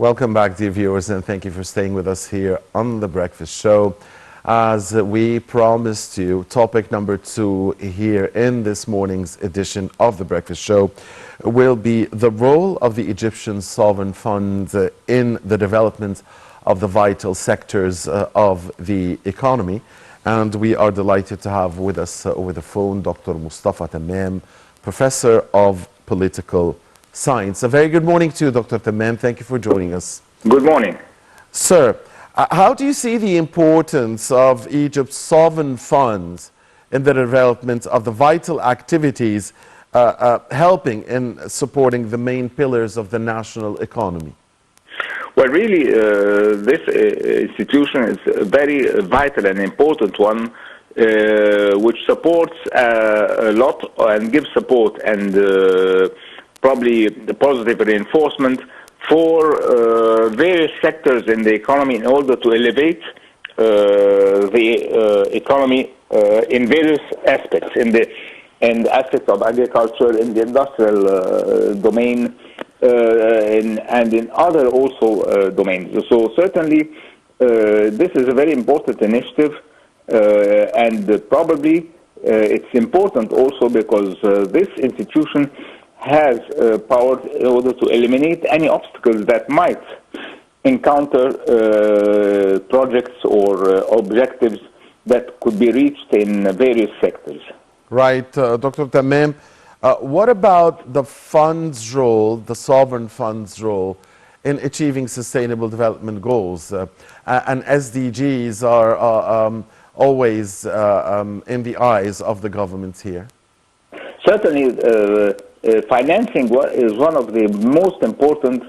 Welcome back, dear viewers, and thank you for staying with us here on The Breakfast Show. As we promised you, topic number 2 here in this morning's edition of The Breakfast Show will be the role of the Egyptian Sovereign Fund in the development of the vital sectors of the economy. And we are delighted to have with us over the phone Dr. Mustafa Tamaam, Professor of Political Science. A very good morning to you, Dr. Tamaam. Thank you for joining us. Good morning. Sir, how do you see the importance of Egypt's sovereign funds in the development of the vital activities helping in supporting the main pillars of the national economy? Well, really, this institution is a very vital and important one, which supports a lot and gives support and probably the positive reinforcement for various sectors in the economy in order to elevate the economy in various aspects, in aspects of agriculture, in the industrial domain, and in other also domains. So certainly this is a very important initiative, and probably it's important also because this institution has power in order to eliminate any obstacles that might encounter projects or objectives that could be reached in various sectors. Right, Dr. Tamaam. What about the fund's role, the sovereign fund's role, in achieving sustainable development goals? And SDGs are always in the eyes of the governments here. Certainly, financing is one of the most important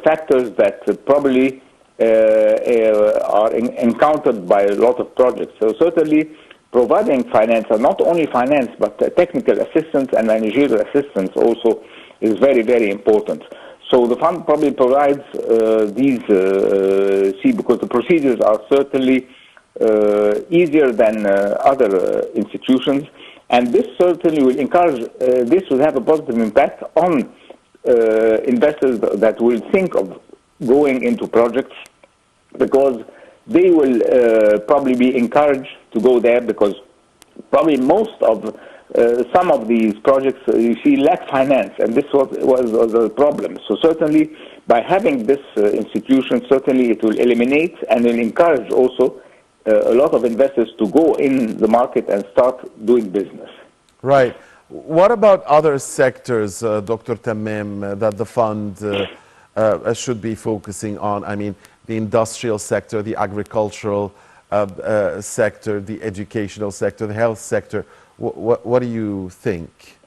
factors that probably are encountered by a lot of projects. So certainly, providing finance, and not only finance, but technical assistance and managerial assistance also is very, very important. So the fund probably provides these, because the procedures are certainly easier than other institutions, and this certainly will encourage, this will have a positive impact on investors that will think of going into projects, because they will probably be encouraged to go there, because probably most of some of these projects you see lack finance, and this was a problem. So certainly by having this institution, certainly it will eliminate and will encourage also a lot of investors to go in the market and start doing business. Right. What about other sectors, Dr. Tamaam, that the fund should be focusing on? I mean, the industrial sector, the agricultural sector, the educational sector, the health sector. What do you think?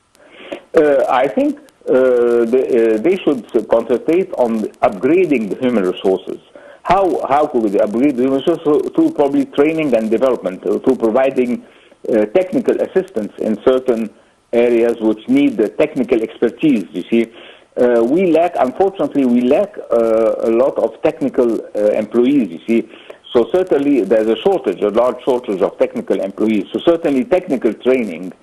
I think they should concentrate on upgrading the human resources. How could we upgrade the human resources? Through probably training and development, through providing technical assistance in certain areas which need the technical expertise, you see. Unfortunately, we lack a lot of technical employees, you see. So certainly there's a large shortage of technical employees. So certainly technical training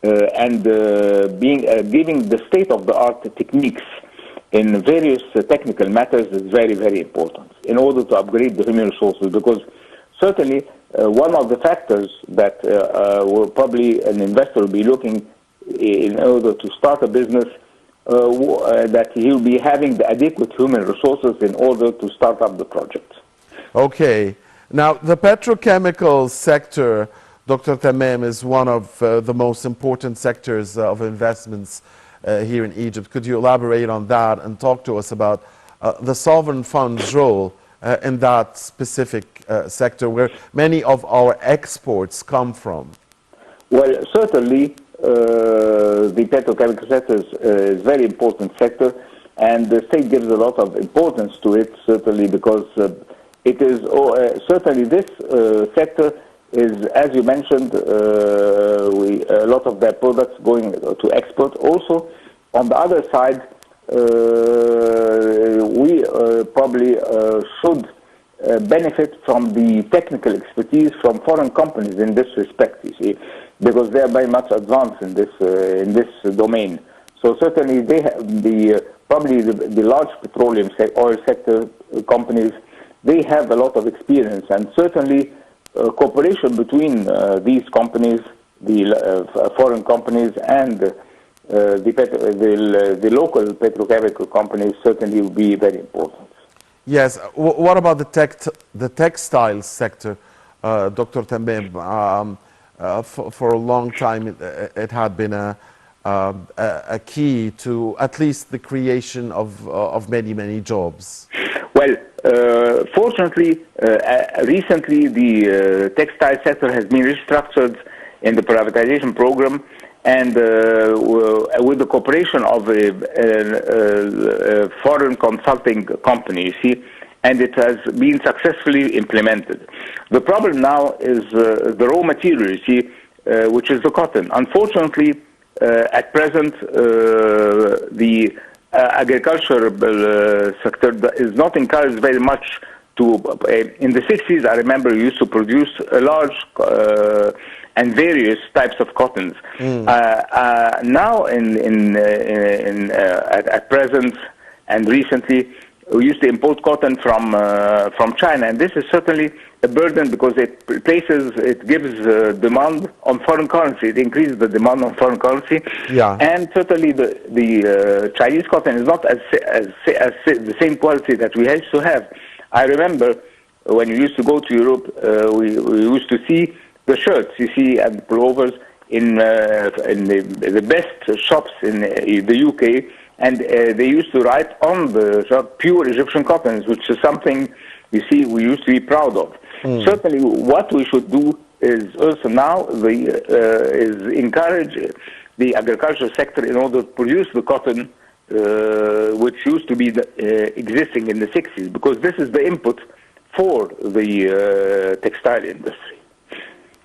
and giving the state-of-the-art techniques in various technical matters is very, very important in order to upgrade the human resources, because certainly one of the factors that will probably an investor will be looking in order to start a business, that he'll be having the adequate human resources in order to start up the project. Okay. Now, the petrochemical sector, Dr. Tamaam, is one of the most important sectors of investments here in Egypt. Could you elaborate on that and talk to us about the sovereign fund's role in that specific sector where many of our exports come from? Well, certainly the petrochemical sector is a very important sector, and the state gives a lot of importance to it, certainly because it is certainly this sector is, as you mentioned, a lot of their products going to export. Also, on the other side, we probably should benefit from the technical expertise from foreign companies in this respect, you see, because they are very much advanced in this domain. So certainly they have the probably the large petroleum oil sector companies, they have a lot of experience, and certainly cooperation between these companies, the foreign companies, and the local petrochemical companies certainly will be very important. Yes. What about the textile sector, Dr. Tamaam? For a long time, it had been a key to at least the creation of many jobs. Well, fortunately, recently the textile sector has been restructured in the privatization program, and with the cooperation of a foreign consulting company, you see, and it has been successfully implemented. The problem now is the raw material, you see, which is the cotton. Unfortunately, at present, the agricultural sector is not encouraged very much to. In the 60s, I remember we used to produce a large and various types of cottons. Now, at present and recently, we used to import cotton from China, and this is certainly a burden because it gives demand on foreign currency. It increases the demand on foreign currency, yeah. And certainly the Chinese cotton is not as the same quality that we used to have. I remember when we used to go to Europe, we used to see the shirts, you see, and pullovers in the best shops in the UK. And they used to write on the shop pure Egyptian cottons, which is something, you see, we used to be proud of. Certainly, what we should do is also now is encourage the agricultural sector in order to produce the cotton, which used to be existing in the 60s, because this is the input for the textile industry.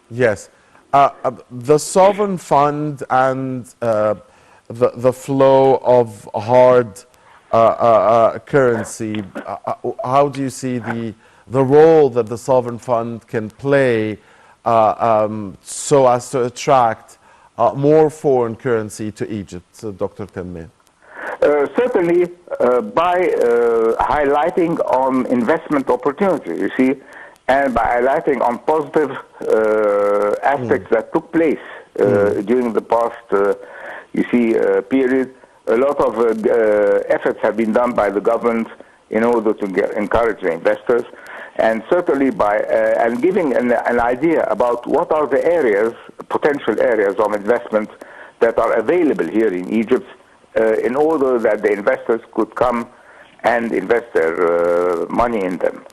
Yes. The sovereign fund and the flow of hard currency, how do you see the role that the sovereign fund can play so as to attract more foreign currency to Egypt, Dr. Tamaam? Certainly by highlighting on investment opportunities, you see, and by highlighting on positive aspects that took place during the past period. A lot of efforts have been done by the government in order to encourage the investors, and certainly by and giving an idea about what are the areas, potential areas of investment that are available here in Egypt, in order that the investors could come and invest their money in them.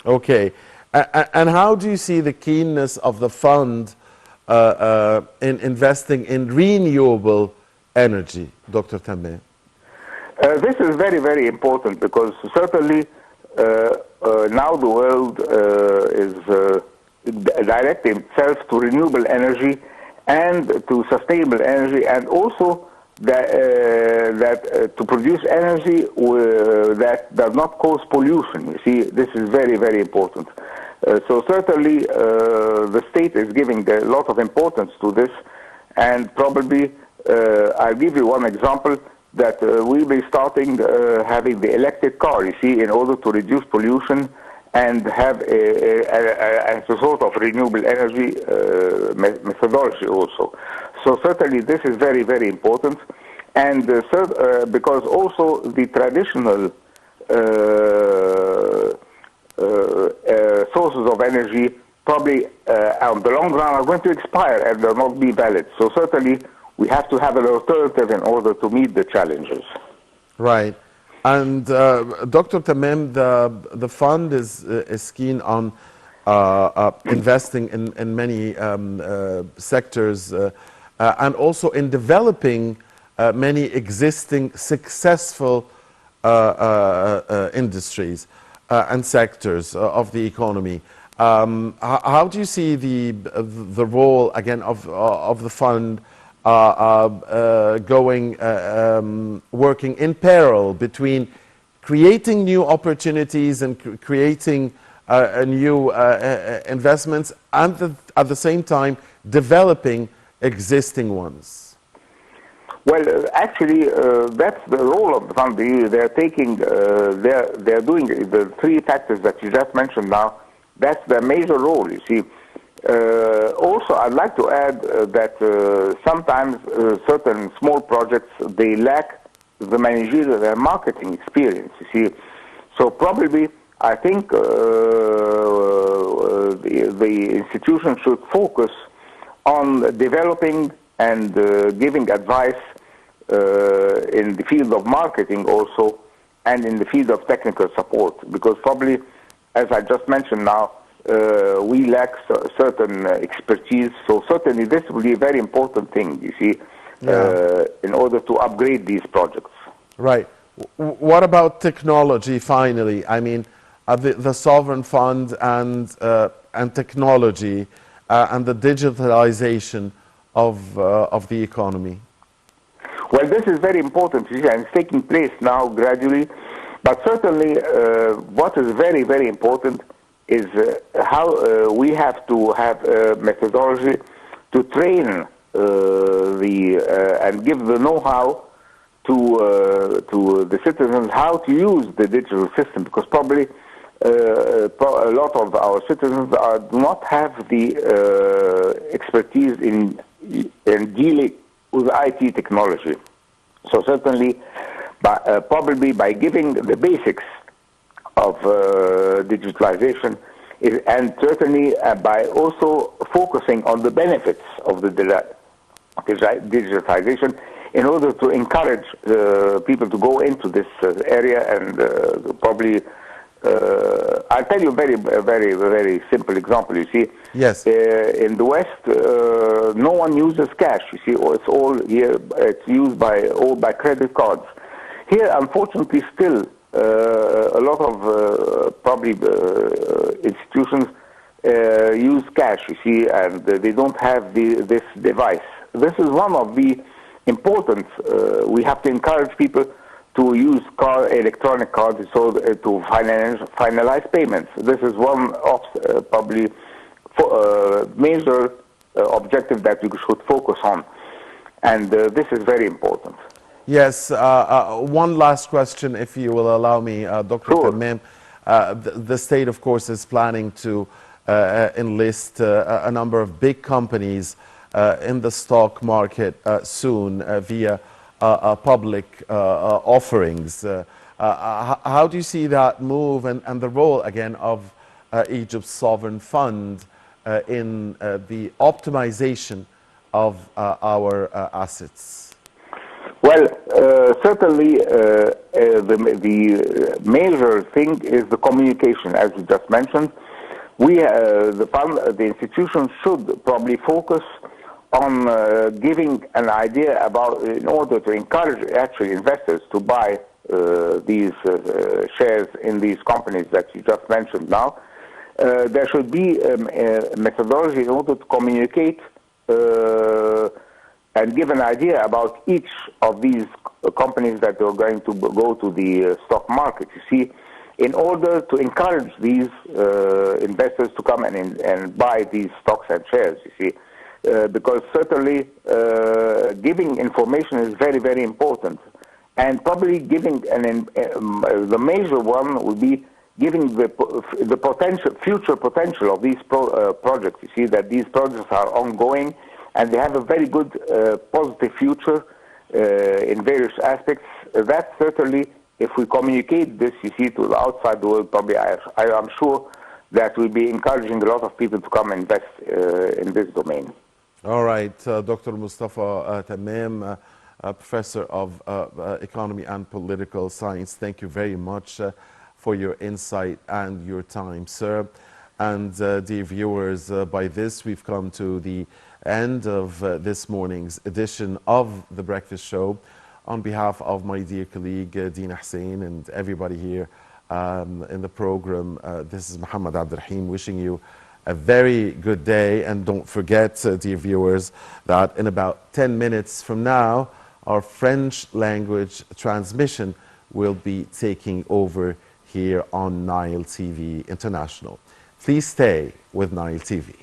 Okay, and how do you see the keenness of the fund in investing in renewable energy, Dr. Tamaam? This is very, very important because certainly now the world is directing itself to renewable energy and to sustainable energy, and also that to produce energy that does not cause pollution. You see, this is very, very important. So certainly the state is giving a lot of importance to this, and probably I'll give you one example that we'll be starting having the electric car, you see, in order to reduce pollution and have a sort of renewable energy methodology also. So certainly this is very, very important, and because also the traditional sources of energy probably on the long run are going to expire and will not be valid. So certainly we have to have an alternative in order to meet the challenges. Right. And Dr. Tamaam, the fund is keen on investing in many sectors and also in developing many existing successful industries and sectors of the economy. How do you see the role again of the fund working in parallel between creating new opportunities and creating new investments, and at the same time developing existing ones? Well, actually, that's the role of the fund. They're taking, they're doing the three factors that you just mentioned now. That's their major role, you see. Also, I'd like to add that sometimes certain small projects, they lack the managerial and marketing experience, you see. So probably, I think the institution should focus on developing and giving advice in the field of marketing also, and in the field of technical support, because probably, as I just mentioned now, we lack certain expertise. So certainly this will be a very important thing, you see, in order to upgrade these projects. Right. What about technology, finally? I mean, the sovereign fund and technology and the digitalization of the economy. Well, this is very important, you see, and it's taking place now gradually. But certainly, what is very, very important is how we have to have a methodology to train and give the know-how to the citizens how to use the digital system, because probably a lot of our citizens do not have the expertise in dealing with IT technology. So certainly, probably by giving the basics of digitalization, and certainly by also focusing on the benefits of the digitalization, in order to encourage people to go into this area. And probably, I'll tell you a very simple example. You see, yes, in the West, no one uses cash. You see, it's all here. It's used by credit cards. Here, unfortunately, still a lot of probably institutions use cash. You see, and they don't have this device. This is one of the important. We have to encourage people to use electronic cards so to finalize payments. This is one of probably major objective that we should focus on, and this is very important. Yes, one last question, if you will allow me, Dr. Sure. Tamaam. The state, of course, is planning to enlist a number of big companies in the stock market soon via public offerings. How do you see that move and the role, again, of Egypt's sovereign fund in the optimization of our assets? Well, certainly the major thing is the communication, as you just mentioned. The institution should probably focus on giving an idea about, in order to encourage actually investors to buy these shares in these companies that you just mentioned now. There should be a methodology in order to communicate and give an idea about each of these companies that are going to go to the stock market. You see, in order to encourage these investors to come and buy these stocks and shares, you see, because certainly giving information is very, very important. And probably giving the major one would be giving the future potential of these projects. You see that these projects are ongoing, and they have a very good positive future in various aspects. That certainly, if we communicate this, you see, to the outside world, probably I'm sure that we'll be encouraging a lot of people to come and invest in this domain. All right, Dr. Mustafa Tamaam, Professor of Economy and Political Science, thank you very much for your insight and your time, sir. And dear viewers, by this we've come to the end of this morning's edition of The Breakfast Show. On behalf of my dear colleague Dina Hussein and everybody here in the program, this is Muhammad Abdurrahim wishing you a very good day. And don't forget, dear viewers, that in about 10 minutes from now, our French language transmission will be taking over here on Nile TV International. Please stay with Nile TV.